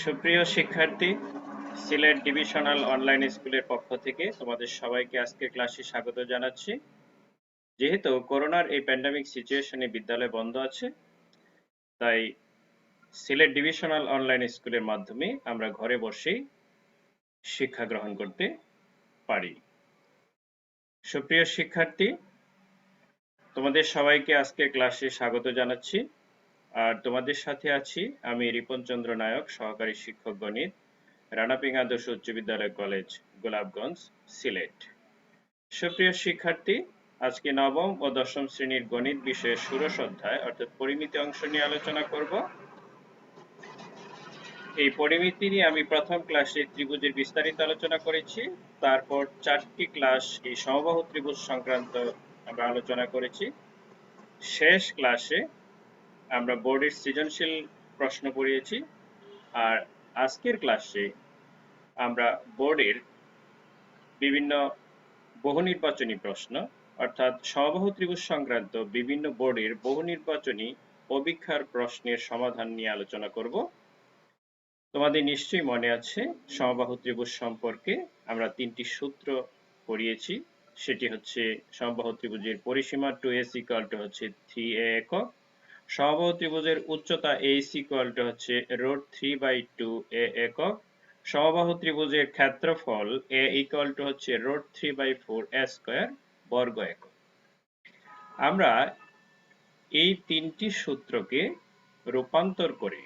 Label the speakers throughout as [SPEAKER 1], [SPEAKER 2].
[SPEAKER 1] সুপ্রিয় শিক্ষার্থী, Sylhet divisional online স্কুলের পক্ষ থেকে তোমাদের সবাইকে আজকে ক্লাসে স্বাগত জানাচ্ছি। যেহেতু করোনার এই প্যান্ডেমিক সিচুয়েশনে বিদ্যালয় বন্ধ আছে, তাই সিলেট ডিভিশনাল অনলাইন স্কুলের মাধ্যমে আমরা ঘরে বসেই শিক্ষা গ্রহণ করতে পারি। সুপ্রিয় শিক্ষার্থী, তোমাদের সবাইকে আজকে ক্লাসে স্বাগত জানাচ্ছি। আর তোমাদের সাথে আছি আমি রিপন চন্দ্র নায়ক, সহকারী শিক্ষক গণিত, রানাপিং আদর্শ উচ্চ বিদ্যালয় কলেজ, গোলাপগঞ্জ, সিলেট। সুপ্রিয় শিক্ষার্থী, আজকে নবম ও দশম শ্রেণীর গণিত বিষয়ের ষোড়শ অধ্যায় অর্থাৎ পরিমিতি অংশ নিয়ে আলোচনা করব। এই পরিমিতি নিয়ে আমি প্রথম ক্লাসে ত্রিভুজের বিস্তারিত আলোচনা করেছি, তারপর 4টি ক্লাস এই সমবাহু ত্রিভুজ সংক্রান্ত আমরা আলোচনা করেছি। শেষ ক্লাসে আমরা বোর্ডের সৃজনশীল প্রশ্ন পড়িয়েছি, আর আজকের ক্লাসে আমরা বোর্ডের বিভিন্ন বহু নির্বাচনী প্রশ্ন অর্থাৎ সমবাহু ত্রিভুজ সংক্রান্ত বিভিন্ন বোর্ডের বহু নির্বাচনী অভিক্ষার প্রশ্নের সমাধান নিয়ে আলোচনা করব। তোমাদের নিশ্চয়ই মনে আছে সমবাহু ত্রিভুজ সম্পর্কে আমরা 3টি সূত্র পড়িয়েছি। সেটি হচ্ছে সমবাহু ত্রিভুজের পরিসীমা 2s হচ্ছে 3a একক, সমবাহু ত্রিভুজের উচ্চতা h হচ্ছে √3/2a একক, সমবাহু ত্রিভুজের ক্ষেত্রফল a হচ্ছে √3/4a² বর্গ একক। আমরা এই 3টি সূত্রকে রূপান্তর করে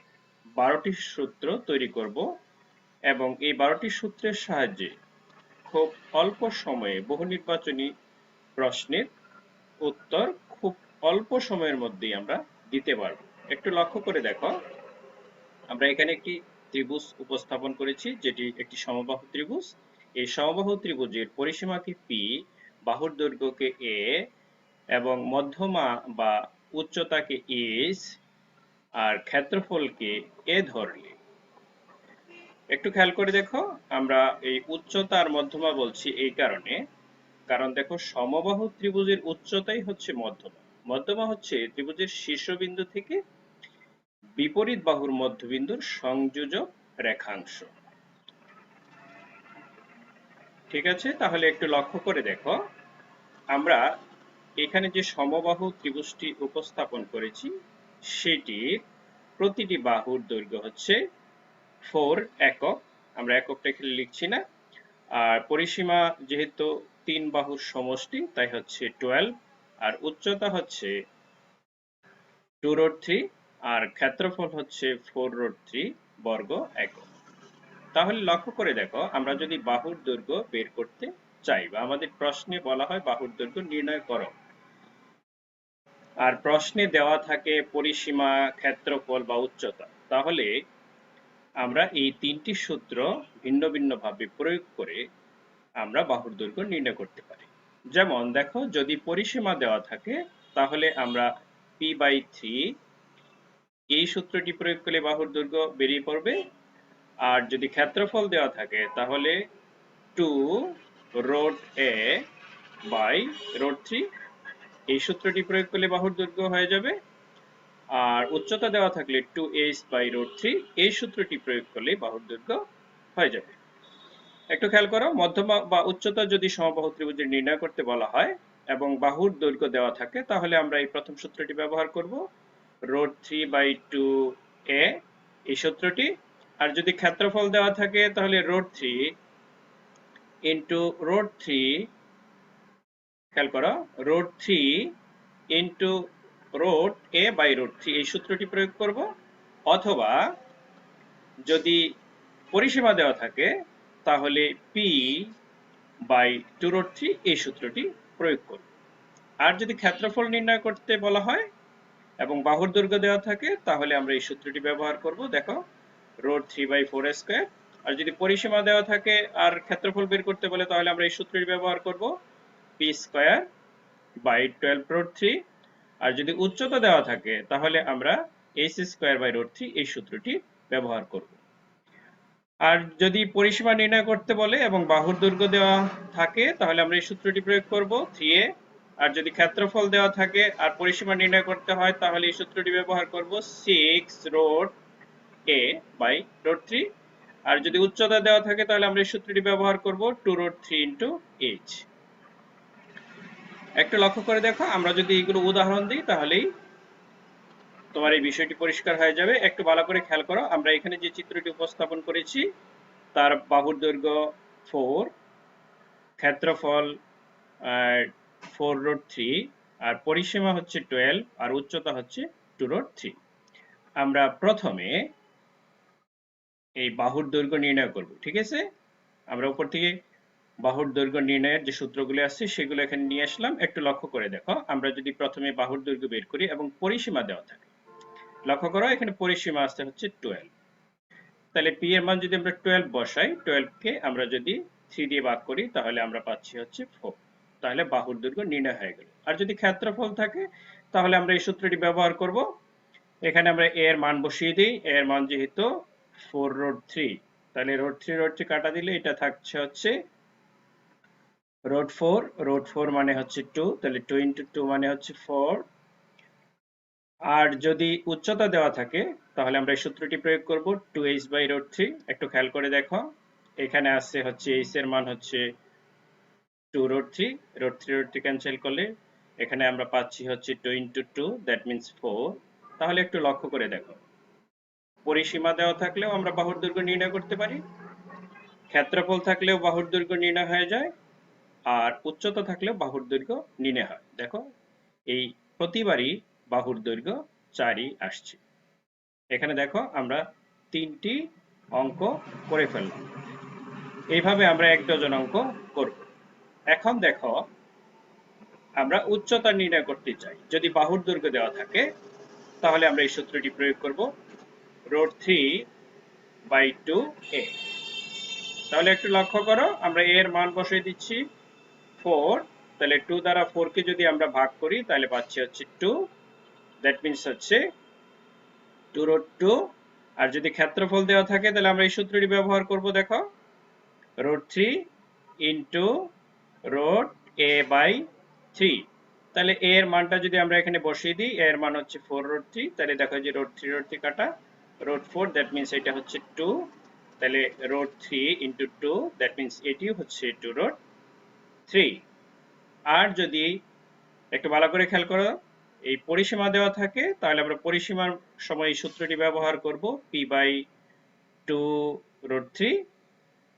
[SPEAKER 1] 12টি সূত্র তৈরি করব এবং এই 12টি সূত্রের সাহায্যে খুব অল্প সময়ে বহু নির্বাচনী প্রশ্নের উত্তর খুব অল্প সময়ের মধ্যেই আমরা দিতে পারবো। একটু লক্ষ্য করে দেখো, আমরা এখানে একটি ত্রিভুজ উপস্থাপন করেছি যেটি একটি সমবাহু ত্রিভুজ। এই সমবাহু ত্রিভুজের পরিসীমাকে p, বাহুর দৈর্ঘ্যকে a এবং মধ্যমা বা উচ্চতাকে h আর ক্ষেত্রফলকে a ধরলে, একটু খেয়াল করে দেখো, আমরা এই উচ্চতা আর মধ্যমা বলছি এই কারণ দেখো সমবাহু ত্রিভুজের উচ্চতাই হচ্ছে মধ্যমা। মধ্যমা হচ্ছে ত্রিভুজের শীর্ষবিন্দু থেকে বিপরীত বাহুর মধ্যবিন্দুর সংযোজক রেখাংশ। ঠিক আছে, তাহলে একটু লক্ষ্য করে দেখো, আমরা এখানে যে সমবাহু ত্রিভুজটি উপস্থাপন করেছি সেটির প্রতিটি বাহুর দৈর্ঘ্য হচ্ছে 4 একক। আমরা এককটা এখানে লিখছি না। আর পরিসীমা যেহেতু 3 বাহুর সমষ্টি তাই হচ্ছে 12, আর উচ্চতা হচ্ছে 2√3 আর ক্ষেত্রফল হচ্ছে 4√3 বর্গ একক। তাহলে লক্ষ্য করে দেখো, আমরা যদি বাহুর দৈর্ঘ্য বের করতে চাই বা আমাদের প্রশ্নে বলা হয় বাহুর দৈর্ঘ্য নির্ণয় করো, আর প্রশ্নে দেওয়া থাকে পরিসীমা, ক্ষেত্রফল বা উচ্চতা, তাহলে আমরা এই 3টি সূত্র ভিন্ন ভিন্ন ভাবে প্রয়োগ করে আমরা বাহুর দৈর্ঘ্য নির্ণয় করতে পারি। যেমন দেখো, যদি পরিসীমা দেওয়া থাকে তাহলে আমরা p/3 এই সূত্রটি প্রয়োগ করলে বাহুর দৈর্ঘ্য বেরিয়ে পড়বে। আর যদি ক্ষেত্রফল দেওয়া থাকে তাহলে 2√a/√3 এই সূত্রটি প্রয়োগ করলে বাহুর দৈর্ঘ্য হয়ে যাবে। আর উচ্চতা দেওয়া থাকলে 2h/√3 এই সূত্রটি প্রয়োগ করলে বাহুর দৈর্ঘ্য হয়ে যাবে। একটু খেয়াল করো, মধ্যমা বা উচ্চতা যদি সমবাহু ত্রিভুজের নির্ণয় করতে বলা হয় এবং বাহুর দৈর্ঘ্য দেওয়া থাকে তাহলে আমরা এই প্রথম সূত্রটি ব্যবহার করব, √3/2a এই সূত্রটি। আর যদি ক্ষেত্রফল দেওয়া থাকে তাহলে √3 ইন্টু √3, খেয়াল করো, √3 ইন্টু √a/√3 এই সূত্রটি প্রয়োগ করব, অথবা যদি পরিসীমা দেওয়া থাকে তাহলে p/2√3 এই সূত্রটি প্রয়োগ করব। আর যদি ক্ষেত্রফল নির্ণয় করতে বলা হয় এবং বাহুর দৈর্ঘ্য দেওয়া থাকে তাহলে আমরা এই সূত্রটি ব্যবহার করব, দেখো, √3/4a²। আর যদি পরিসীমা দেওয়া থাকে আর ক্ষেত্রফল বের করতে বলে তাহলে আমরা এই সূত্রটি ব্যবহার করব, p²/12√3। আর যদি উচ্চতা দেওয়া থাকে তাহলে আমরা h²/√3 এই সূত্রটি ব্যবহার করব। আর যদি পরিসীমা নির্ণয় করতে বলে এবং বাহুর দৈর্ঘ্য দেওয়া থাকে তাহলে আমরা এই সূত্রটি প্রয়োগ করব, 3a। আর যদি ক্ষেত্রফল দেওয়া থাকে আর পরিসীমা নির্ণয় করতে হয় তাহলে এই সূত্রটি ব্যবহার করব, 6√a² এ বাই রুট 3। আর যদি উচ্চতা দেওয়া থাকে তাহলে আমরা এই সূত্রটি ব্যবহার করব 2 রুট 3 ইন্টু এইচ। একটু লক্ষ্য করে দেখো, আমরা যদি এগুলো উদাহরণ দিই তাহলেই তোমার এই বিষয়টি পরিষ্কার হয়ে যাবে। একটু ভালো করে খেয়াল করো, আমরা এখানে যে চিত্রটি উপস্থাপন করেছি তার বাহুর দৈর্ঘ্য 4, ক্ষেত্রফল 4 রুট 3, আর পরিসীমা হচ্ছে 12, আর উচ্চতা হচ্ছে 2 রুট 3। আমরা প্রথমে এই বাহুর দৈর্ঘ্য নির্ণয় করব, ঠিক আছে? আমরা উপর থেকে বাহুর দৈর্ঘ্য নির্ণয়ের যে সূত্রগুলো আছে সেগুলো এখানে নিয়ে আসলাম। একটু লক্ষ্য করে দেখো, আমরা যদি প্রথমে বাহুর দৈর্ঘ্য বের করি এবং পরিসীমা দেওয়া থাকে, লক্ষ্য করো এখানে পরিসীমা আসতে হচ্ছে 12। তাহলে পি এর মান যদি আমরা 12 বসাই, 12 কে আমরা যদি 3 দিয়ে ভাগ করি তাহলে আমরা পাচ্ছি হচ্ছে 4। তাহলে বাহুর দৈর্ঘ্য নির্ণয় হয়ে গেল। আর যদি ক্ষেত্রফল থাকে তাহলে আমরা এই সূত্রটি ব্যবহার করব। এখানে আমরা a এর মান বসিয়ে দিই। a এর মান যেহেতু 4 রুট 3, তাহলে রুট 3 কাটা দিলে এটা থাকছে হচ্ছে রুট 4। রুট 4 মানে হচ্ছে 2, তাহলে 2 ইন্টু 2 মানে হচ্ছে 4। আর যদি উচ্চতা দেওয়া থাকে তাহলে আমরা এই সূত্রটি প্রয়োগ করব 2h বাই রুট 3। একটু খেয়াল করে দেখো, এখানে আছে হচ্ছে h এর মান হচ্ছে 2 রুট 3, রুট 3 ক্যান্সেল করলে এখানে আমরা পাচ্ছি হচ্ছে 2 ইন্টু 2, দ্যাট মিন্স 4। তাহলে একটু লক্ষ্য করে দেখো, পরিসীমা দেওয়া থাকলেও আমরা বাহুর দৈর্ঘ্য নির্ণয় করতে পারি, ক্ষেত্রফল থাকলেও বাহুর দৈর্ঘ্য নির্ণয় হয়ে যায়, আর উচ্চতা থাকলেও বাহুর দৈর্ঘ্য নির্ণয় হয়। দেখো এই প্রতিবারই বাহুর দৈর্ঘ্য 4ই আসছে। এখানে দেখো আমরা 3টি অঙ্ক করে ফেললাম। এইভাবে আমরা 1 ডজন অঙ্ক করব। এখন দেখো, আমরা উচ্চতা নির্ণয় করতে চাই। যদি বাহুর দৈর্ঘ্য দেওয়া থাকে তাহলে আমরা এই সূত্রটি প্রয়োগ করব রুট 3 বাই 2a। তাহলে একটু লক্ষ্য করো, আমরা a এর মান বসিয়ে দিচ্ছি 4, তাহলে 2 দ্বারা 4 কে যদি আমরা ভাগ করি তাহলে পাচ্ছি হচ্ছে 2, দ্যাট মিন্স হচ্ছে 2 রুট 2। আর যদি ক্ষেত্রফল দেওয়া থাকে তাহলে আমরা এই সূত্রটি ব্যবহার করব। দেখো root 3 into root a by 3। তাহলে a এর মানটা যদি আমরা এখানে বসিয়ে দিই, a এর মান হচ্ছে 4 রুট 3, তাহলে দেখো যে রুট 3 কাটা রুট 4, দ্যাট মিন্স এটা হচ্ছে 2। তাহলে রুট 3 ইন্টু 2, দ্যাট মিন্স এটিও হচ্ছে 2 রুট 3। আর যদি একটু ভালো করে খেয়াল করো, এই পরিসীমা দেওয়া থাকে তাহলে আমরা পরিসীমার সময় এই সূত্রটি ব্যবহার করব p বাই 2 রুট 3।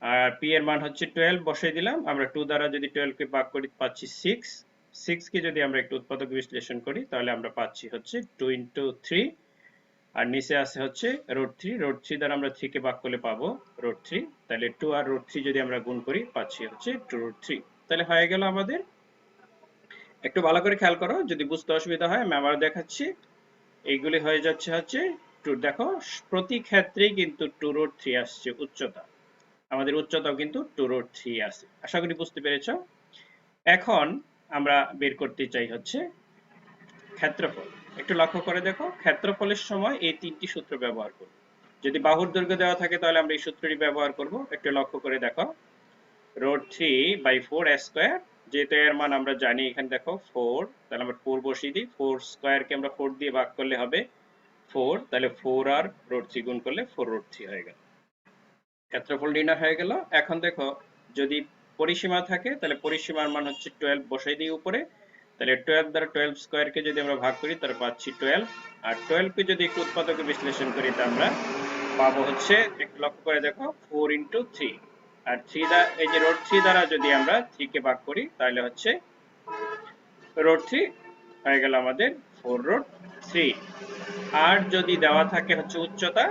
[SPEAKER 1] আর p এর মান হচ্ছে 12 বসাই দিলাম। আমরা 2 দ্বারা যদি 12 কে ভাগ করি পাচ্ছি 6। 6 কে যদি আমরা একটু উৎপাদক বিশ্লেষণ করি তাহলে আমরা পাচ্ছি হচ্ছে 2 ইন্টু 3, আর নিচে আছে হচ্ছে রুট 3। রুট 3 দ্বারা আমরা 3 কে ভাগ করলে পাবো রুট 3। তাহলে 2 আর রুট 3 যদি আমরা গুণ করি পাচ্ছি হচ্ছে 2 রুট 3। তাহলে হয়ে গেল আমাদের। একটু ভালো করে খেয়াল করো, যদি বুঝতে অসুবিধা হয় আমি আবার দেখাচ্ছি। এইগুলি হয়ে যাচ্ছে হচ্ছে 2। দেখো প্রতি ক্ষেত্রেই কিন্তু 2 রুট 3 আসছে উচ্চতা। আমাদের উচ্চতাও কিন্তু 2 রুট 3 আছে। আশা করি বুঝতে পেরেছো। এখন আমরা বের করতে চাই হচ্ছে ক্ষেত্রফল। একটু লক্ষ্য করে দেখো, ক্ষেত্রফলের সময় এই 3টি সূত্র ব্যবহার করব। যদি বাহুর দৈর্ঘ্য দেওয়া থাকে তাহলে আমরা এই সূত্রটি ব্যবহার করব। একটু লক্ষ্য করে দেখো, রুট 3 বাই 4 স্কয়ার, যেহেতু এর মান আমরা জানি, এখানে দেখো 4, তাহলে আমরা 4 বসিয়ে দিই। 4 স্কয়ারকে আমরা 4 দিয়ে ভাগ করলে হবে 4, তাহলে 4 আর রুট 3 গুণ করলে 4 রুট 3 হয়ে গেল। ক্ষেত্রফল নির্ণয় হয়ে গেল। এখন দেখো, যদি পরিসীমা থাকে তাহলে পরিসীমার মান হচ্ছে 12 বসাই দিই উপরে। তাহলে 12 দ্বারা 12 স্কয়ারকে যদি আমরা ভাগ করি তাহলে পাচ্ছি 12। আর 12 কে যদি একটু উৎপাদকে বিশ্লেষণ করি তাহলে আমরা পাবো হচ্ছে, একটু লক্ষ্য করে দেখো, 4 ইন্টু 3। আর 3 দ্বারা, এই যে রুট 3 দ্বারা যদি আমরা 3 কে ভাগ করি তাহলে হচ্ছে রুট 3 হয়ে গেল আমাদের 4 রুট 3। আর যদি দেওয়া থাকে হচ্ছে উচ্চতা,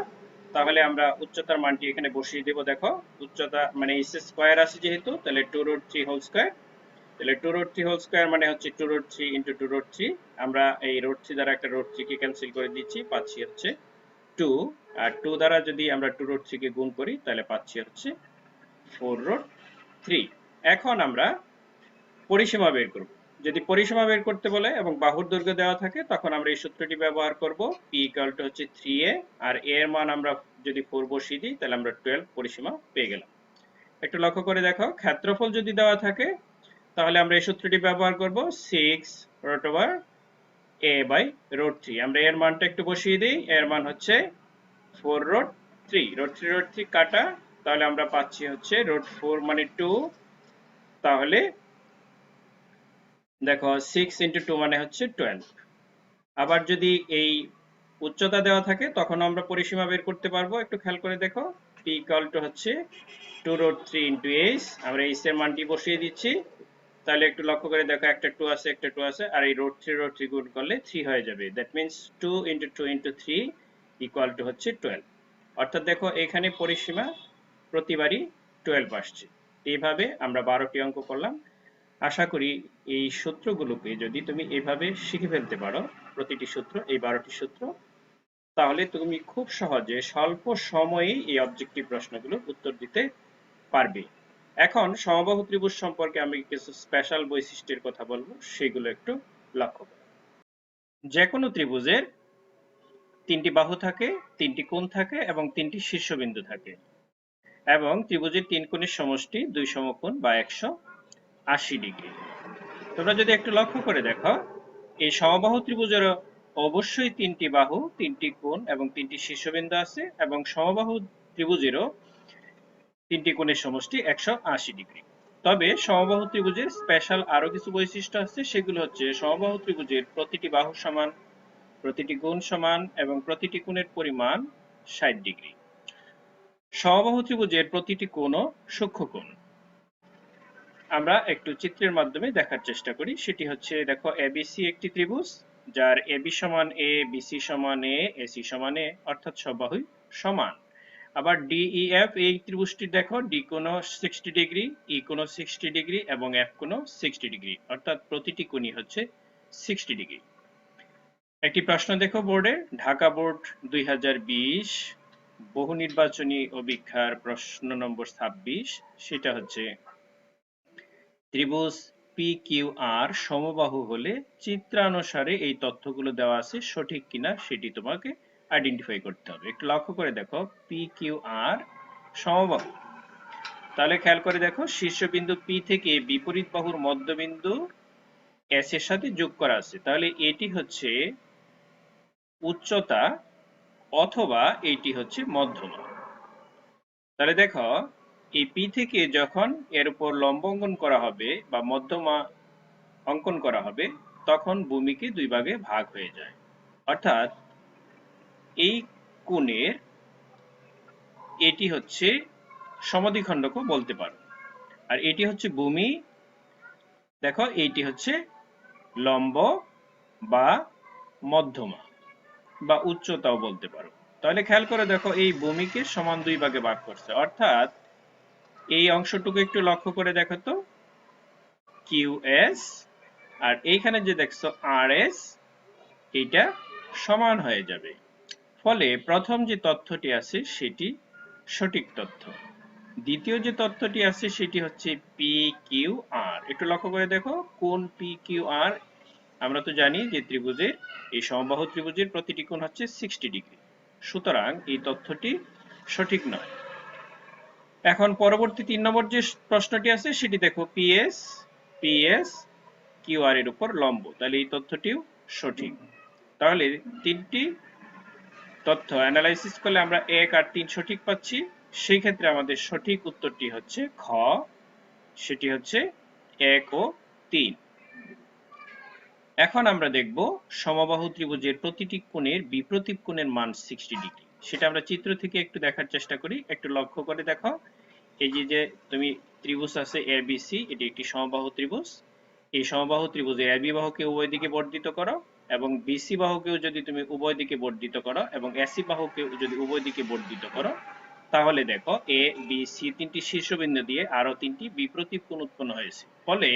[SPEAKER 1] তাহলে আমরা উচ্চতার মানটি এখানে বসিয়ে দেব। দেখো উচ্চতা মানে s স্কয়ার আছে যেহেতু, তাহলে 2 রুট 3 হোল স্কয়ার। তাহলে 2 রুট 3 হোল স্কয়ার মানে হচ্ছে 2 রুট 3 ইন্টু 2 রুট 3। আমরা এই রুট 3 দ্বারা একটা রুট 3 কে ক্যান্সেল করে দিচ্ছি, পাচ্ছি হচ্ছে 2। আর 2 দ্বারা যদি আমরা 2 রুট 3 কে গুণ করি তাহলে পাচ্ছি হচ্ছে 4 রুট 3। এখন আমরা পরিসীমা বের করব। যদি পরিসীমা বের করতে বলে এবং বাহুর দৈর্ঘ্য দেওয়া থাকে তখন আমরা এই সূত্রটি ব্যবহার করব, p = হচ্ছে 3a। আর a এর মান আমরা যদি 4 বসিয়ে দিই তাহলে আমরা 12 পরিসীমা পেয়ে গেলাম। একটু লক্ষ্য করে দেখো, ক্ষেত্রফল যদি দেওয়া থাকে তাহলে আমরা এই সূত্রটি ব্যবহার করব 6 root over a by root 3। আমরা এর মানটা একটু বসিয়ে দিই। এর মান হচ্ছে 4√3 √3 কাটা, তাহলে আমরা পাচ্ছি হচ্ছে √4 মানে 2, তাহলে দেখো 6 × 2 মানে হচ্ছে 12। আবার যদি এই উচ্চতা দেওয়া থাকে তখন আমরা পরিসীমা বের করতে পারবো। একটু খেয়াল করে দেখো, p হচ্ছে 2√3 × h, আমরা h এর মানটি বসিয়ে দিচ্ছি। তাহলে একটু লক্ষ্য করে দেখো, একটা 2 আছে, একটা 2 আছে, আর এই √3 গুণ করলে 3 হয়ে যাবে। দ্যাট মিন্স 2 × 2 × 3 হচ্ছে 12। অর্থাৎ দেখো এখানে পরিসীমা প্রতিবারই 12 আসছে। এইভাবে আমরা 12টি অঙ্ক করলাম। আশা করি এই সূত্রগুলোকে যদি তুমি এভাবে শিখে ফেলতে পারো, প্রতিটি সূত্র, এই 12টি সূত্র, তাহলে তুমি খুব সহজে স্বল্প সময়েই এই অবজেক্টিভ প্রশ্নগুলোর উত্তর দিতে পারবে। এখন সমবাহু ত্রিভুজ সম্পর্কে আমি কিছু স্পেশাল বৈশিষ্ট্যের কথা বলবো, সেগুলো একটু লক্ষ্য করো। যে কোনো ত্রিভুজের 3টি বাহু থাকে, 3টি কোণ থাকে এবং 3টি শীর্ষবিন্দু থাকে, এবং ত্রিভুজের 3 কোণের সমষ্টি 2 সমকোণ বা 180 ডিগ্রি। তোমরা যদি একটু লক্ষ্য করে দেখো, এই সমবাহু ত্রিভুজের অবশ্যই 3টি বাহু, 3টি কোণ এবং 3টি শীর্ষবিন্দু আছে, এবং সমবাহু ত্রিভুজেরও 3টি কোণের সমষ্টি 180 ডিগ্রি। তবে সমবাহু ত্রিভুজের স্পেশাল আরো কিছু বৈশিষ্ট্য আছে, সেগুলো হচ্ছে সমবাহু ত্রিভুজের প্রতিটি বাহু সমান, প্রতিটি কোণ সমান এবং প্রতিটি কোণের পরিমাণ 60 ডিগ্রি। সমবাহু ত্রিভুজের প্রতিটি কোণও সূক্ষ্মকোণ। আমরা একটু চিত্রের মাধ্যমে দেখার চেষ্টা করি। সেটি হচ্ছে, দেখো ABC একটি ত্রিভুজ, যার AB সমান A, BC সমান A, AC সমান A, অর্থাৎ সব বাহুই সমান। আবার DEF এই ত্রিভুজটি দেখো, D কোণও 60 ডিগ্রি, E কোণও 60 ডিগ্রি এবং F কোণও 60 ডিগ্রি, অর্থাৎ প্রতিটি কোণই হচ্ছে 60 ডিগ্রি। একটি প্রশ্ন দেখো বোর্ডে, ঢাকা বোর্ড 2020 বহু নির্বাচনী অভিক্ষার প্রশ্ন নম্বর 26। সেটা হচ্ছে, ত্রিভুজ PQR সমবাহু হলে চিত্রানুসারে এই তথ্যগুলো দেওয়া আছে সঠিক কিনা সেটি তোমাকে আইডেন্টিফাই করতে হবে। একটু লক্ষ্য করে দেখো, PQR সমবাহু, তাহলে খেয়াল করে দেখো, শীর্ষবিন্দু P থেকে বিপরীত বাহুর মধ্যবিন্দু S এর সাথে যোগ করা আছে, তাহলে এটি হচ্ছে উচ্চতা অথবা এটি হচ্ছে মধ্যমা। তাহলে দেখো, এই P থেকে যখন এর উপর লম্ব অঙ্কন করা হবে বা মধ্যমা অঙ্কন করা হবে, তখন ভূমিকে দুই ভাগে ভাগ হয়ে যায়। অর্থাৎ এই কোণের এটি হচ্ছে সমদ্বিখণ্ডকও বলতে পারো, আর এটি হচ্ছে ভূমি। দেখো এইটি হচ্ছে লম্ব বা মধ্যমা বা উচ্চতাও বলতে পারো। তাহলে খেয়াল করে দেখো, এই ভূমিকে সমান দুই ভাগে ভাগ করছে, অর্থাৎ এই অংশটুকু একটু লক্ষ্য করে দেখো তো, QS আর এইখানে যে দেখছো RS, এটা সমান হয়ে যাবে। ফলে প্রথম যে তথ্যটি আছে সেটি সঠিক তথ্য। দ্বিতীয় যে তথ্যটি আছে সেটি হচ্ছে PQR। একটু লক্ষ্য করে দেখো, কোণ PQR, আমরা তো জানি যে ত্রিভুজের, এই সমবাহু ত্রিভুজের প্রতিটি কোণ হচ্ছে 60 ডিগ্রি, সুতরাং এই তথ্যটি সঠিক নয়। এখন পরবর্তী 3 নম্বর যে প্রশ্নটি আছে সেটি দেখো, PS QR এর উপর লম্ব, তাহলে এই তথ্যটিও সঠিক। তাহলে তিনটি তথ্য অ্যানালাইসিস করলে আমরা 1 আর 3 সঠিক পাচ্ছি। সেই ক্ষেত্রে আমাদের সঠিক উত্তরটি হচ্ছে খ, সেটি হচ্ছে 1 ও 3। এখন আমরা দেখব সমবাহু ত্রিভুজের প্রতিটি কোণের বিপ্রতীপ কোণের মান 60 ডিগ্রি। সেটা আমরা চিত্র থেকে একটু দেখার চেষ্টা করি। একটু লক্ষ্য করে দেখো, এই যে তুমি ত্রিভুজ আছে ABC, এটি একটি সমবাহু ত্রিভুজ। এই সমবাহু ত্রিভুজের AB বাহুকে উভয় দিকে বর্ধিত করো এবং BC বাহুকেও যদি তুমি উভয় দিকে বর্ধিত করো এবং AC বাহুকেও যদি উভয় দিকে বর্ধিত করো, তাহলে দেখো A, B, C তিনটি শীর্ষবিন্দু দিয়ে আরো তিনটি বিপ্রতীপ কোণ উৎপন্ন হয়েছে। ফলে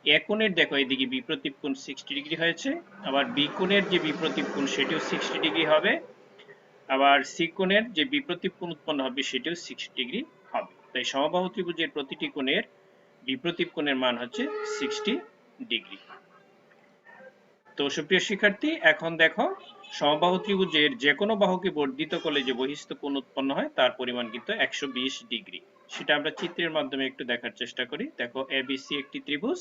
[SPEAKER 1] এ কোণের দেখো এদিকে বিপ্রতীপ কোণ 60 ডিগ্রি হয়েছে, আবার B কোণের যে বিপ্রতীপ কোণ সেটিও 60 ডিগ্রি হবে, আবার C কোণের যে বিপ্রতীপ কোণ উৎপন্ন হবে সেটিও 60 ডিগ্রি হবে। তাই সমবাহু ত্রিভুজের প্রতিটি কোণের বিপ্রতীপ কোণের মান হচ্ছে 60 ডিগ্রি। তো সুপ্রিয় শিক্ষার্থী, এখন দেখো, সমবাহু ত্রিভুজের যে কোনো বাহুকে বর্ধিত করলে যে বহিস্থ কোণ উৎপন্ন হয় তার পরিমাণ কিন্তু 120 ডিগ্রি। সেটা আমরা চিত্রের মাধ্যমে একটু দেখার চেষ্টা করি। দেখো ABC একটি ত্রিভুজ,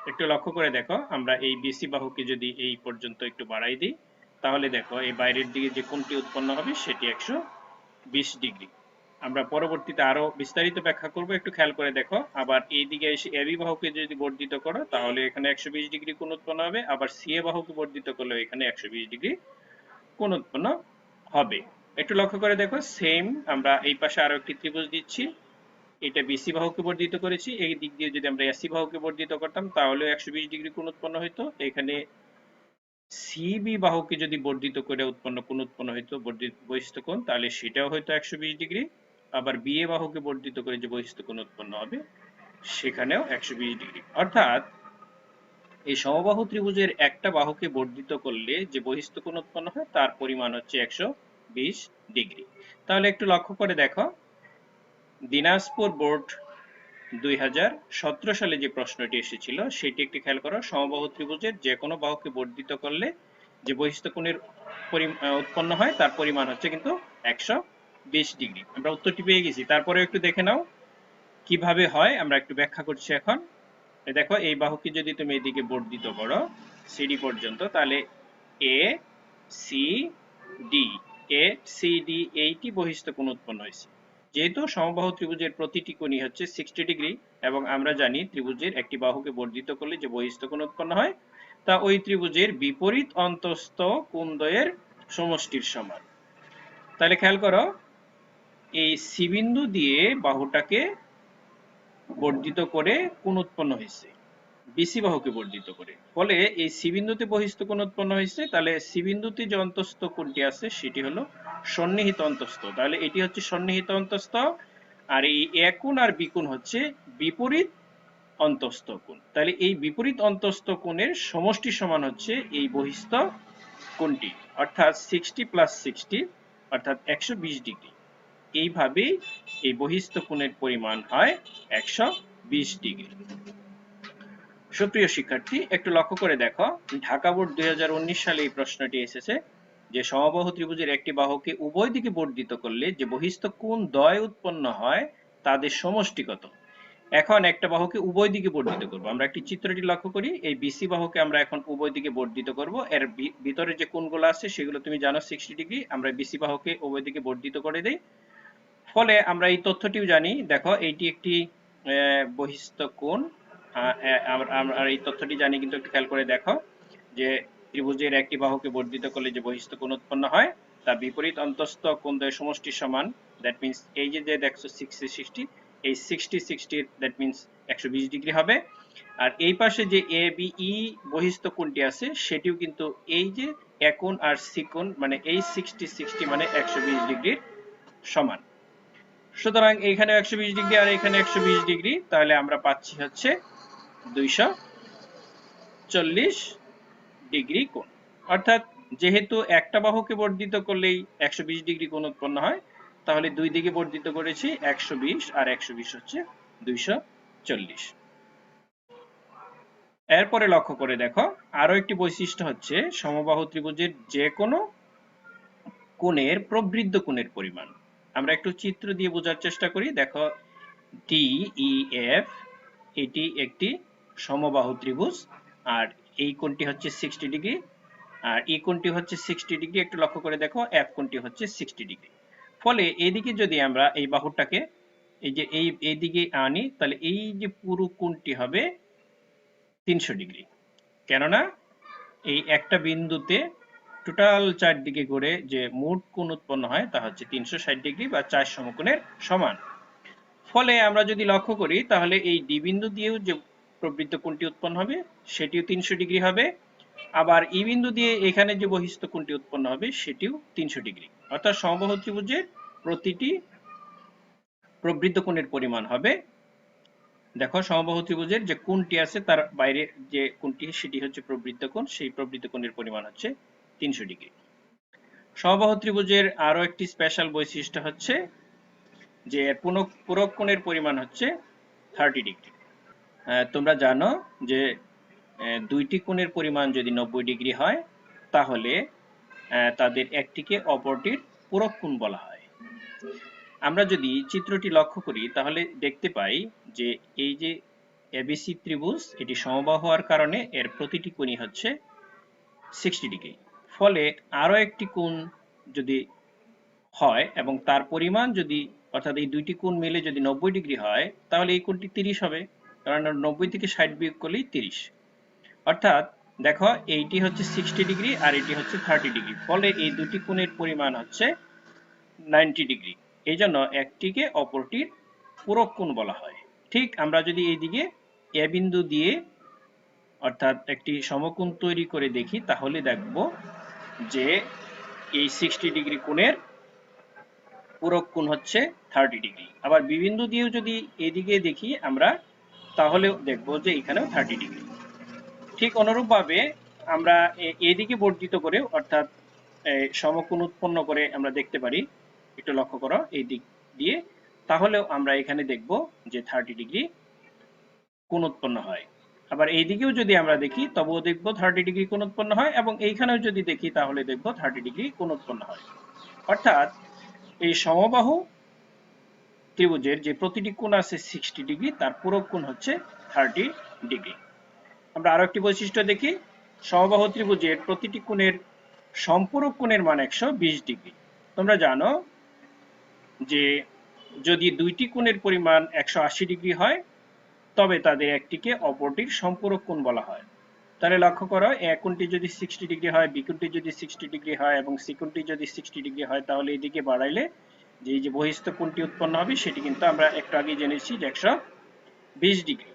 [SPEAKER 1] একটু লক্ষ্য করে দেখো, আমরা এই BC বাহুকে যদি এই পর্যন্ত একটু বাড়াই দিই, তাহলে দেখো এই বাইরের দিকে যে কোণটি উৎপন্ন হবে সেটি 120 ডিগ্রি। আমরা পরবর্তীতে আরো বিস্তারিত ব্যাখ্যা করব, একটু খেয়াল করে দেখো। আবার এই দিকে এসে এবি বাহুকে যদি বর্ধিত করো তাহলে এখানে 120 ডিগ্রি কোণ উৎপন্ন হবে, আবার সিএ বাহুকে বর্ধিত করলে এখানে 120 ডিগ্রি কোণ উৎপন্ন হবে। একটু লক্ষ্য করে দেখো, সেম আমরা এই পাশে আরো একটি ত্রিভুজ দিচ্ছি। এটা বিসি বাহুকে বর্ধিত করেছি, এই দিক দিয়ে যদি আমরা এসি বাহুকে বর্ধিত করতাম তাহলে 120 ডিগ্রি কোণ উৎপন্ন হইতো। এখানে সিবি বাহুকে যদি বর্ধিত করে কোণ উৎপন্ন হইতো, বহিস্থ কোণ, তাহলে সেটাও হয়তো 120 ডিগ্রি। আবার বিএ বাহুকে বর্ধিত করে যে বহিস্থ কোণ উৎপন্ন হবে সেখানেও 120 ডিগ্রি। অর্থাৎ এই সমবাহু ত্রিভুজের একটা বাহুকে বর্ধিত করলে যে বহিস্থ কোণ উৎপন্ন হয় তার পরিমাণ হচ্ছে 120 ডিগ্রি। তাহলে একটু লক্ষ্য করে দেখো, দিনাজপুর বোর্ড 2017 সালে যে প্রশ্নটি এসেছিল সেটি একটি খেয়াল করো। সমবাহু ত্রিভুজের যে কোনো বাহুকে বর্ধিত করলে যে বহিস্থ কোণের উৎপন্ন হয় তার পরিমাণ হচ্ছে কিন্তু 120 ডিগ্রি। আমরা উত্তরটি পেয়ে গেছি। তারপরে একটু দেখে নাও কিভাবে হয়, আমরা একটু ব্যাখ্যা করছি এখন। দেখো এই বাহুকে যদি তুমি এদিকে বর্ধিত করো সিডি পর্যন্ত, তাহলে এ সি ডি এইটি বহিস্থ কোণ উৎপন্ন হয়েছে। যেহেতু সমবাহু ত্রিভুজের প্রতিটি কোণই হচ্ছে 60 ডিগ্রি এবং আমরা জানি ত্রিভুজের একটি বাহুকে বর্ধিত করলে যে বহিস্থ কোণ উৎপন্ন হয় তা ওই ত্রিভুজের বিপরীত অন্তস্থ কোণদ্বয়ের সমষ্টির সমান। তাহলে খেয়াল করো, এই সি বিন্দু দিয়ে বাহুটাকে বর্ধিত করে কোণ উৎপন্ন হয়েছে বিসি বাহুকে বর্ধিত করে, ফলে এই সি বিন্দুতে বহিস্থ কোণ উৎপন্ন হয়েছে। তাহলে সি বিন্দুতে যে অন্তস্থ কোণটি আছে সেটি হলো সন্নিহিত অন্তস্থ। তাহলে এটি হচ্ছে সন্নিহিত অন্তস্থ, আর এই এ কোণ আর বি কোণ হচ্ছে বিপরীত অন্তস্থ কোণ। তাহলে এই বিপরীত অন্তস্থ কোণের সমষ্টি সমান হচ্ছে এই বহিস্থ কোণটি, অর্থাৎ 60 প্লাস 60 অর্থাৎ 120 ডিগ্রি। এইভাবেই এই বহিস্থ কোণের পরিমাণ হয় 120 ডিগ্রি। সুপ্রিয় শিক্ষার্থী, একটু লক্ষ্য করে দেখো, ঢাকা বোর্ড 2019 সালে এই প্রশ্নটি এসেছে যে সমবাহু ত্রিভুজের একটি বাহুকে উভয় দিকে বর্ধিত করলে যে বহিস্থ কোণ দ্বয় উৎপন্ন হয় তাদের সমষ্টি কত। এখন একটা বাহুকে উভয় দিকে বর্ধিত করব, আমরা একটি চিত্রটি লক্ষ্য করি। এই বিসি বাহুকে আমরা এখন উভয় দিকে বর্ধিত করব, এর ভিতরে যে কোণগুলো আছে সেগুলো তুমি জানো 60 ডিগ্রি। আমরা বিসি বাহুকে উভয় দিকে বর্ধিত করে দেই, ফলে আমরা এই তথ্যটিও জানি। দেখো এইটি একটি বহিস্থ কোণ, আমরা এই তথ্যটি জানি, কিন্তু একটু খেয়াল করে দেখো যে ত্রিভুজের একটি বাহুকে বর্ধিত করলে যে বহিস্থ কোণ উৎপন্ন হয় তা বিপরীত অন্তস্থ কোণদ্বয়ের সমষ্টির সমান। দ্যাট মিন্স এই যে দেখছো 60 এই 60 দ্যাট মিন্স 120 ডিগ্রি হবে। আর এই পাশে যে এ বি ই বহিস্থ কোণটি আছে সেটিও কিন্তু এই যে এ কোণ আর সি কোণ মানে এই 60 মানে 120 ডিগ্রির সমান। সুতরাং এখানে 120 ডিগ্রি আর এখানে 120 ডিগ্রি, তাহলে আমরা পাচ্ছি হচ্ছে 240 ডিগ্রি কোণ। অর্থাৎ যেহেতু একটা বাহুকে বর্ধিত করলেই 120 ডিগ্রি কোণ উৎপন্ন হয়, তাহলে দুই দিকে বর্ধিত করেছি 120 আর 120 হচ্ছে 240। এরপরে লক্ষ্য করে দেখো, আরো একটি বৈশিষ্ট্য হচ্ছে সমবাহু ত্রিভুজের যে কোনো কোণের প্রবৃদ্ধ কোণের পরিমাণ। আমরা একটু চিত্র দিয়ে বোঝার চেষ্টা করি। দেখো DEF এটি একটি সমবাহু ত্রিভুজ, আর এই কোণটি হচ্ছে 60 ডিগ্রি আর এই কোণটি হচ্ছে 60 ডিগ্রি। একটু লক্ষ্য করে দেখো F কোণটি হচ্ছে 60 ডিগ্রি। ফলে এইদিকে যদি আমরা এই বাহুটাকে এই যে এইদিকে আনি তাহলে এই যে পুরো কোণটি হবে 300 ডিগ্রি, কেননা এই একটা বিন্দুতে টোটাল চারদিকে করে যে মোট কোণ উৎপন্ন হয় তা হচ্ছে 360 ডিগ্রি বা 4 সমকোণের সমান। ফলে আমরা যদি লক্ষ্য করি তাহলে এই ডি বিন্দু দিয়েও যে প্রবৃত্ত কোণটি উৎপন্ন হবে সেটিও 300 ডিগ্রি হবে, আবার ই বিন্দু দিয়ে এখানে যে বহিস্থ কোণটি উৎপন্ন হবে সেটিও 300 ডিগ্রি। অর্থাৎ সমবাহু ত্রিভুজের প্রতিটি প্রবৃত্ত কোণের পরিমাণ হবে, দেখো সমবাহু ত্রিভুজের যে কোণটি আছে তার বাইরে যে কোণটি সেটি হচ্ছে প্রবৃত্ত কোণ, সেই প্রবৃত্ত কোণের পরিমাণ হচ্ছে 300 ডিগ্রি। সমবাহু ত্রিভুজের আরো একটি স্পেশাল বৈশিষ্ট্য হচ্ছে যে পূরক কোণের পরিমাণ হচ্ছে 30 ডিগ্রি। তোমরা জানো যে দুইটি কোণের পরিমাণ যদি 90 ডিগ্রি হয় তাহলে তাদের একটিকে অপরটির পূরক কোণ বলা হয়। আমরা যদি চিত্রটি লক্ষ্য করি তাহলে দেখতে পাই যে এই যে এবিসি ত্রিভুজ এটি সমবাহু হওয়ার কারণে এর প্রতিটি কোণই হচ্ছে 60 ডিগ্রি। ফলে আরো একটি কোণ যদি হয় এবং তার পরিমাণ যদি, অর্থাৎ এই দুইটি কোণ মিলে যদি 90 ডিগ্রি হয়, তাহলে এই কোণটি 30 হবে, কারণ 90 থেকে 60 বিয়োগ করলেই 30। অর্থাৎ দেখো এইটি হচ্ছে 60 ডিগ্রি আর এটি হচ্ছে 30 ডিগ্রি, ফলে এই দুটি কোণের পরিমাণ হচ্ছে 90 ডিগ্রি। এই জন্য একটিকে অপরটির পূরক কোণ বলা হয়। ঠিক আমরা যদি এইদিকে এ বিন্দু দিয়ে অর্থাৎ একটি সমকোণ তৈরি করে দেখি, তাহলে দেখব যে এই 60 ডিগ্রি কোণের পূরক কোণ হচ্ছে 30 ডিগ্রি। আবার বি বিন্দু দিয়েও যদি এদিকে দেখি আমরা, তাহলেও দেখব যে এখানেও 30 ডিগ্রি। ঠিক অনুরূপভাবে আমরা এদিকে বর্ধিত করে অর্থাৎ সমকোণ উৎপন্ন করে আমরা দেখতে পারি, একটু লক্ষ্য করো এই দিক দিয়ে, তাহলেও আমরা এখানে দেখব যে 30 ডিগ্রি কোণ উৎপন্ন হয়। আবার এই দিকেও যদি আমরা দেখি তবুও দেখব 30 ডিগ্রি কোণ উৎপন্ন হয়, এবং এইখানেও যদি দেখি তাহলে দেখব 30 ডিগ্রি কোণ উৎপন্ন হয়। অর্থাৎ এই সমবাহু ত্রিভুজের যে প্রতিটি কোণ আছে 60 ডিগ্রি, তার পূরক কোণ হচ্ছে 30 ডিগ্রি। আমরা আরো একটি বৈশিষ্ট্য দেখি, সমবাহু ত্রিভুজের প্রতিটি কোণের সম্পূরক কোণের মান 120 ডিগ্রি। তোমরা জানো যে যদি দুইটি কোণের পরিমাণ 180 ডিগ্রি হয়, তবে তাদের একটিকে অপরটির সম্পূরক কোণ বলা হয়। তাহলে লক্ষ্য করো, এ কোণটি যদি 60 ডিগ্রি হয়, বি কোণটি যদি 60 ডিগ্রি হয় এবং সি কোণটি যদি 60 ডিগ্রি হয়, তাহলে এদিকে বাড়াইলে যে এই যে বহিস্থ কোণটি উৎপন্ন হবে সেটি কিন্তু আমরা একটু আগে জেনেছি যে 120 ডিগ্রি।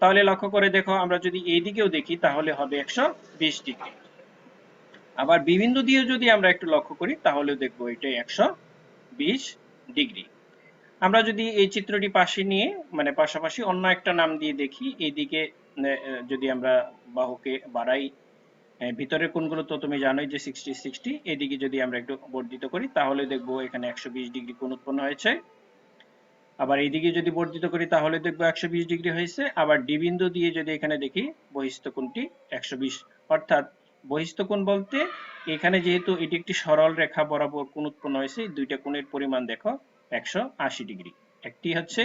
[SPEAKER 1] তাহলে লক্ষ্য করে দেখো, আমরা যদি এই দিকেও দেখি তাহলে হবে 120 ডিগ্রি। আবার বি বিন্দু দিয়ে যদি আমরা একটু লক্ষ্য করি তাহলেও দেখবো এটা 120 ডিগ্রি। আমরা যদি এই চিত্রটি পাশে নিয়ে মানে পাশাপাশি অন্য একটা নাম দিয়ে দেখি, এইদিকে যদি আমরা বাহুকে বাড়াই, ভিতরের কোণগুলো তো তুমি জানোই যে 60 60, এদিকে যদি আমরা একটু বর্ধিত করি তাহলে দেখবো এখানে 120 ডিগ্রি কোণ উৎপন্ন হয়েছে। আবার এইদিকে যদি বর্ধিত করি তাহলে দেখবো 120 ডিগ্রি হয়েছে। আবার ডি বিন্দু দিয়ে যদি এখানে দেখি বহিস্থ কোণটি 120, অর্থাৎ বহিস্থ কোণ বলতে এখানে যেহেতু এটি একটি সরল রেখা বরাবর কোণ উৎপন্ন হয়েছে, দুইটা কোণের পরিমাণ দেখো 180 ডিগ্রি। একটি হচ্ছে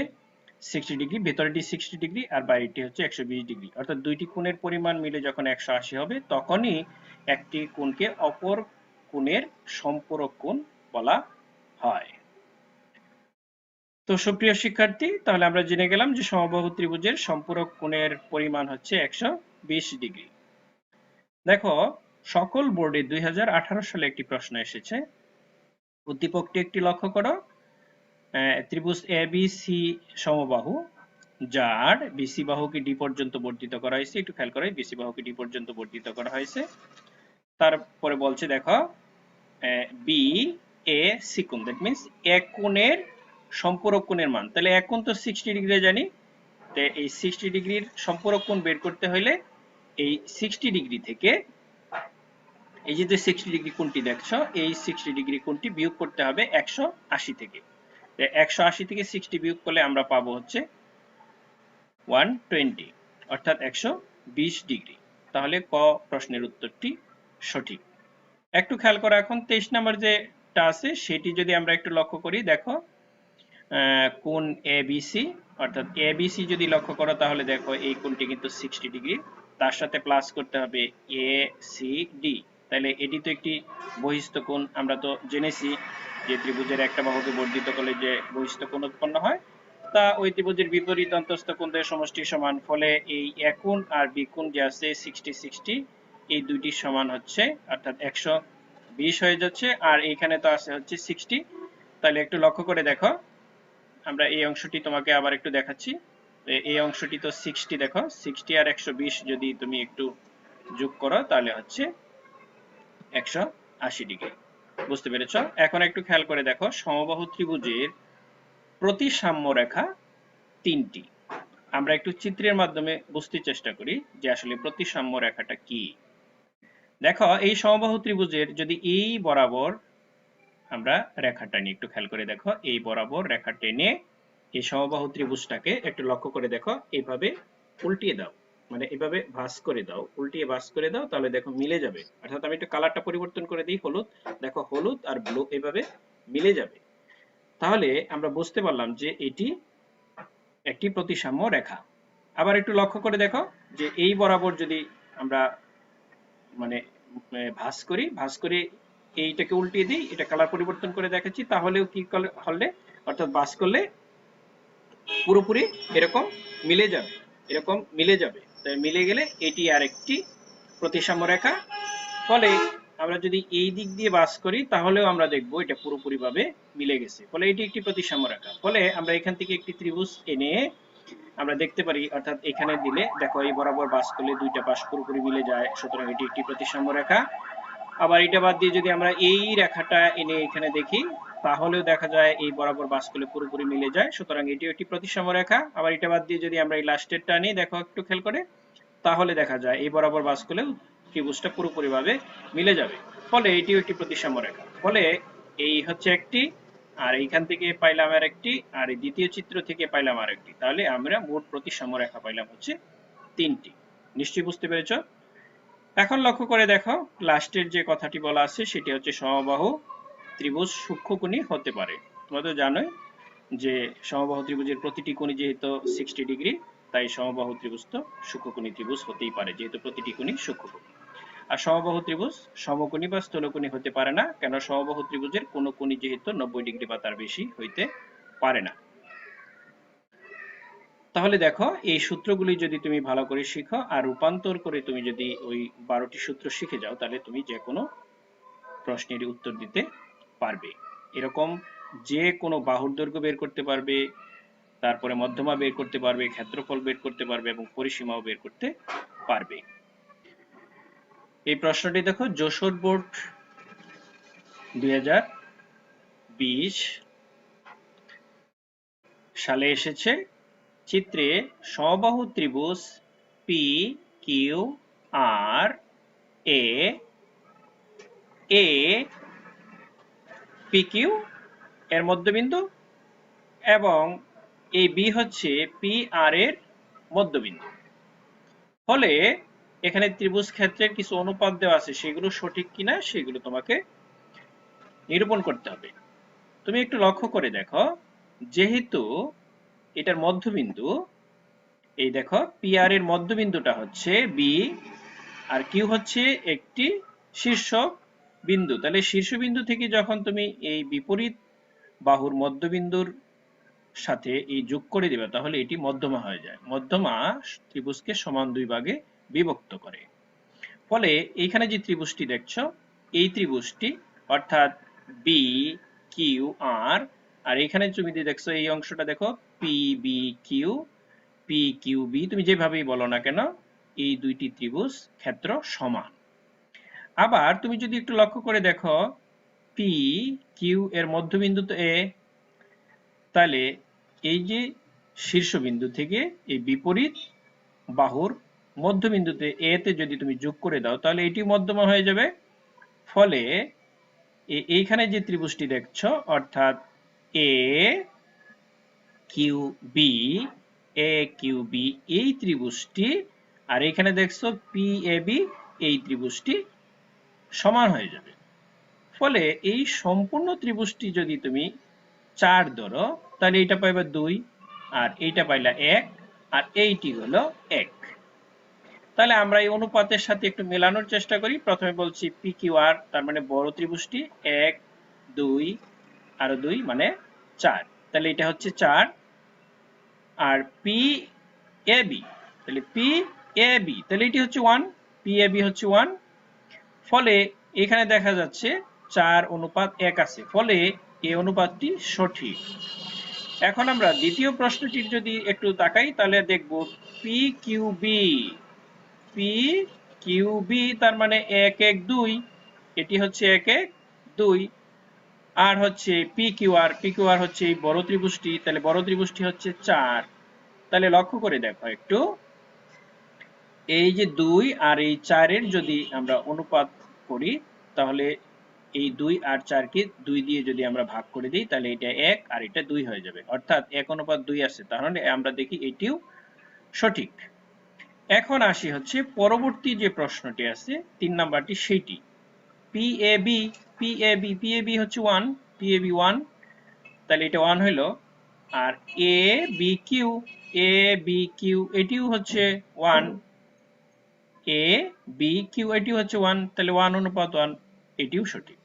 [SPEAKER 1] 60 ডিগ্রি, ভেতরেটি 60 ডিগ্রি আর বাইরেটি হচ্ছে 120 ডিগ্রি, অর্থাৎ দুইটি কোণের পরিমাণ মিলে যখন 180 হবে তখনই একটি কোণকে অপর কোণের সম্পূরক কোণ বলা হয়। তো সুপ্রিয় শিক্ষার্থী, তাহলে আমরা জেনে গেলাম যে সমবাহু ত্রিভুজের সম্পূরক কোণের পরিমাণ হচ্ছে 120 ডিগ্রি। দেখো, সকল বোর্ডে 2018 সালে একটি প্রশ্ন এসেছে, উদ্দীপকটি একটি লক্ষ্য করো। ত্রিভুজ এবিসি সমবাহু, যার বিসি বাহুকে ডি পর্যন্ত বর্ধিত করা হয়েছে, একটু খেয়াল করো বিসি বাহুকে ডি পর্যন্ত বর্ধিত করা হয়েছে। তারপরে বলছে দেখো বি এ সি কোণ, দ্যাট মিন্স এক কোণের সম্পূরক কোণের মান। তাহলে এক কোণ তো 60 ডিগ্রি জানি, তো এই 60 ডিগ্রির সম্পূরক কোণ বের করতে হলে এই 60 ডিগ্রি থেকে এই যে 60 ডিগ্রি কোণটি দেখছো, এই 60 ডিগ্রি কোণটি বিয়োগ করতে হবে 180 থেকে। 180 থেকে 60 বিয়োগ করলে আমরা পাবো হচ্ছে 120, অর্থাৎ 120 ডিগ্রি। তাহলে ক প্রশ্নের উত্তরটি সঠিক। একটু খেয়াল করো, এখন 23 নম্বর যেটা আছে সেটি যদি আমরা একটু লক্ষ্য করি, দেখো কোণ এবিসি, অর্থাৎ এবিসি যদি লক্ষ্য করো তাহলে দেখো এই কোণটি কিন্তু 60 ডিগ্রি, তার সাথে প্লাস করতে হবে এসিডি। তাহলে এটি তো একটি বহিস্থ কোণ, আমরা তো জেনেছি যে ত্রিভুজের একটা বাহুকে বর্ধিত করলে যে বহিস্থ কোণ উৎপন্ন হয়, তা ওই ত্রিভুজের বিপরীত অন্তস্থ কোণের সমষ্টি সমান। ফলে এই এ কোণ আর বি কোণ যে আছে 60 60, এই দুইটি সমান হচ্ছে, অর্থাৎ 120 হয়ে যাচ্ছে, আর এইখানে তো আছে হচ্ছে 60। তাহলে একটু লক্ষ্য করে দেখো, আমরা এই অংশটি তোমাকে আবার একটু দেখাচ্ছি। এই অংশটি তো 60, দেখো 60 আর 120 যদি তুমি একটু যোগ করো তাহলে হচ্ছে 180 ডিগ্রি। বুঝতে পেরেছো? এখন একটু খেয়াল করে দেখো, সমবাহু ত্রিভুজের প্রতিসাম্য রেখা 3টি। আমরা একটু চিত্রের মাধ্যমে বুঝতে চেষ্টা করি যে আসলে প্রতিসাম্য রেখাটা কি। দেখো, এই সমবাহু ত্রিভুজের যদি এই বরাবর আমরা রেখাটা নিয়ে একটু খেয়াল করে দেখো, এই বরাবর রেখা টেনে এই সমবাহু ত্রিভুজটাকে একটু লক্ষ্য করে দেখো, এইভাবে উল্টিয়ে দাও, মানে এইভাবে ভাঁজ করে দাও, উল্টিয়ে ভাঁজ করে দাও, তাহলে দেখো মিলে যাবে। অর্থাৎ আমি একটু কালারটা পরিবর্তন করে দিই, হলুদ, দেখো হলুদ আর ব্লু এইভাবে মিলে যাবে। তাহলে আমরা বুঝতে পারলাম যে এটি একটি প্রতিসাম্য রেখা। আবার একটু লক্ষ্য করে দেখো যে এই বরাবর যদি আমরা মানে ভাঁজ করি, ভাঁজ করে এইটাকে উল্টিয়ে দিই, এটা কালার পরিবর্তন করে দেখাচ্ছি, তাহলেও কি হলে অর্থাৎ ভাঁজ করলে পুরোপুরি এরকম মিলে যাবে, এরকম মিলে যাবে। তাই মিলে গেলে এটি আরেকটি প্রতিসাম্য রেখা। ফলে আমরা যদি এই দিক দিয়ে ভাঁজ করি তাহলেও আমরা দেখব এটা পুরোপুরিভাবে মিলে গেছে, ফলে এটি একটি প্রতিসাম্য রেখা। ফলে আমরা এখান থেকে একটি ত্রিভুজ এনে আমরা দেখতে পারি, অর্থাৎ এখানে দিলে দেখো এই বরাবর ভাঁজ করলে দুইটা পাশ পুরোপুরি মিলে যায়, সুতরাং এটি একটি প্রতিসাম্য রেখা। আবার এটা বাদ দিয়ে যদি আমরা এই রেখাটা এনে এখানে দেখি তাহলেও দেখা যায় এই বরাবর ভাঁজ করলে পুরোপুরি মিলে যায়, সুতরাং এটিও একটি প্রতিসাম্য রেখা। আবার এটা বাদ দিয়ে যদি আমরা এই লাস্টেরটা আনি, দেখো একটু খেয়াল করে, তাহলে দেখা যায় এই বরাবর ভাঁজ করলেও ত্রিভুজটা পুরোপুরিভাবে মিলে যাবে, ফলে এটিও একটি প্রতিসাম্য রেখা। ফলে এই হচ্ছে একটি, আর এইখান থেকে পাইলাম আর একটি, আর এই দ্বিতীয় চিত্র থেকে পাইলাম আর একটি, তাহলে আমরা মোট প্রতিসাম্য রেখা পাইলাম হচ্ছে 3টি। নিশ্চয়ই বুঝতে পেরেছো? এখন লক্ষ্য করে দেখো লাস্টের যে কথাটি বলা আছে সেটি হচ্ছে সমবাহু ত্রিভুজ সূক্ষ্মকোণী হতে পারে। তোমরা তো জানোই যে সমবাহু ত্রিভুজের প্রতিটি কোণই যেহেতু 60 ডিগ্রি, তাই সমবাহু ত্রিভুজ তো সূক্ষ্মকোণী ত্রিভুজ হতেই পারে, যেহেতু প্রতিটি কোণই সূক্ষ্মকোণী। আর সমবাহু ত্রিভুজ সমকোণী বা স্থূলকোণী হতে পারে না, কেন সমবাহু ত্রিভুজের কোনো কোণই যেহেতু 90 ডিগ্রি বা তার বেশি হইতে পারে না। তাহলে দেখো এই সূত্রগুলি যদি তুমি ভালো করে শিখো আর রূপান্তর করে তুমি যদি ওই 12টি সূত্র শিখে যাও, তাহলে তুমি যে কোনো প্রশ্নের উত্তর দিতে পারবে। এরকম যে কোনো বাহুর দৈর্ঘ্য বের করতে পারবে, তারপরে মধ্যমা বের করতে পারবে, ক্ষেত্রফল বের করতে পারবে এবং পরিসীমাও বের করতে পারবে। এই প্রশ্নটি দেখো যশোর বোর্ড 2020 সালে এসেছে। চিত্রে সমবাহু ত্রিভুজ P Q R A P Q এর মধ্যবিন্দু এবং এই বি হচ্ছে পি আর এর মধ্যবিন্দু। ফলে এখানে ত্রিভুজ ক্ষেত্রের কিছু অনুপাত দেওয়া আছে, সেগুলো সঠিক কিনা সেগুলো তোমাকে নিরূপণ করতে হবে। তুমি একটু লক্ষ্য করে দেখো, যেহেতু এটার মধ্যবিন্দু, এই দেখো পি আর এর মধ্যবিন্দুটা হচ্ছে বি আর কিউ হচ্ছে একটি শীর্ষ বিন্দু, তাহলে শীর্ষবিন্দু থেকে যখন তুমি এই বিপরীত বাহুর মধ্যবিন্দুর সাথে এই যোগ করে দিবে তাহলে এটি মধ্যমা হয়ে যায়। মধ্যমা ত্রিভুজকে সমান দুই ভাগে বিভক্ত করে। ফলে এইখানে যে ত্রিভুজটি দেখছো এই ত্রিভুজটি অর্থাৎ বি কিউ আর, আর এখানে তুমি দেখছো এই অংশটা দেখো P B Q, P Q B, তুমি যেভাবেই বলো না কেন এই দুইটি ত্রিভুজ ক্ষেত্র সমান। আবার তুমি যদি একটু লক্ষ্য করে দেখো পি কিউ এর মধ্যবিন্দু তো এ, তাহলে এই যে শীর্ষবিন্দু থেকে এই বিপরীত বাহুর মধ্যবিন্দুতে এ তে যদি তুমি যোগ করে দাও তাহলে এটি মধ্যমা হয়ে যাবে। ফলে এইখানে যে ত্রিভুজটি দেখছো অর্থাৎ এ কিউ বি, এ কিউ বি এই ত্রিভুজটি আর এখানে দেখছো পি এ বি এই ত্রিভুজটি সমান হয়ে যাবে। ফলে এই সম্পূর্ণ ত্রিভুজটি যদি তুমি 4 ধরো তাহলে এইটা পাইবা 2 আর এইটা পাইলা 1 আর এইটি হলো 1। তাহলে আমরা এই অনুপাতের সাথে একটু মেলানোর চেষ্টা করি। প্রথমে বলছি পি কিউ আর, তার মানে বড় ত্রিভুজটি 1 2 আর 2 মানে 4, তাহলে এটা হচ্ছে 4। আর পি এ বি, তাহলে পি এ বি তাহলে এটি হচ্ছে 1, পি এ বি হচ্ছে 1। ফলে এখানে দেখা যাচ্ছে 4:1 আছে, ফলে এই অনুপাতটি সঠিক। এখন আমরা দ্বিতীয় প্রশ্নটির যদি একটু তাকাই তাহলে দেখব P Q B, P Q B তার মানে 1 1 2, এটি হচ্ছে 1 1 2। আর হচ্ছে পি কিউ আর, পি কিউ আর হচ্ছে এই বড় ত্রিভুজটি, তাহলে বড় ত্রিভুজটি হচ্ছে 4। তাহলে লক্ষ্য করে দেখো একটু, এই যে 2 আর এই 4 এর যদি আমরা অনুপাত করি তাহলে এই 2 আর 4 কে 2 দিয়ে যদি আমরা ভাগ করে দিই তাহলে এটা 1 আর এটা 2 হয়ে যাবে, অর্থাৎ 1:2 আছে, তাহলে আমরা দেখি এটিও সঠিক। এখন আসি হচ্ছে পরবর্তী যে প্রশ্নটি আছে 3 নাম্বারটি, সেটি P A B, P A B, P A B হচ্ছে 1, পি এ বি 1, তাহলে এটা 1 হলো। আর A B Q, A B Q এটিও হচ্ছে 1, এ বি কিউ এটি হচ্ছে 1, তাহলে 1 অনুপাত 1 এটিও সঠিক।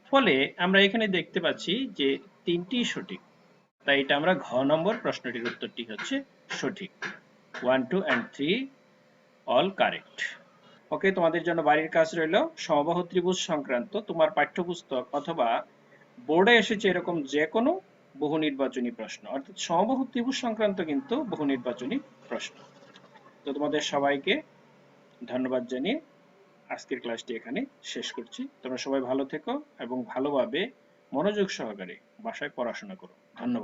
[SPEAKER 1] ফলে আমরা এখানে দেখতে পাচ্ছি যে তিনটি সঠিক, তাই এটা আমরা ঘ নম্বর প্রশ্নটির উত্তরটি হচ্ছে সঠিক। 1, 2 and 3 অল কারেক্ট। ওকে, তোমাদের জন্য বাড়ির কাজ রইল সমবাহু ত্রিভুজ সংক্রান্ত তোমার পাঠ্যপুস্তক অথবা বোর্ডে এসেছে এরকম যে কোনো বহু নির্বাচনী প্রশ্ন, অর্থাৎ সমবাহু ত্রিভুজ সংক্রান্ত কিন্তু বহু নির্বাচনী প্রশ্ন। তো তোমাদের সবাইকে ধন্যবাদ জানিয়ে আজকের ক্লাসটি এখানে শেষ করছি। তোমরা সবাই ভালো থেকো এবং ভালোভাবে মনোযোগ সহকারে বাসায় পড়াশোনা করো। ধন্যবাদ।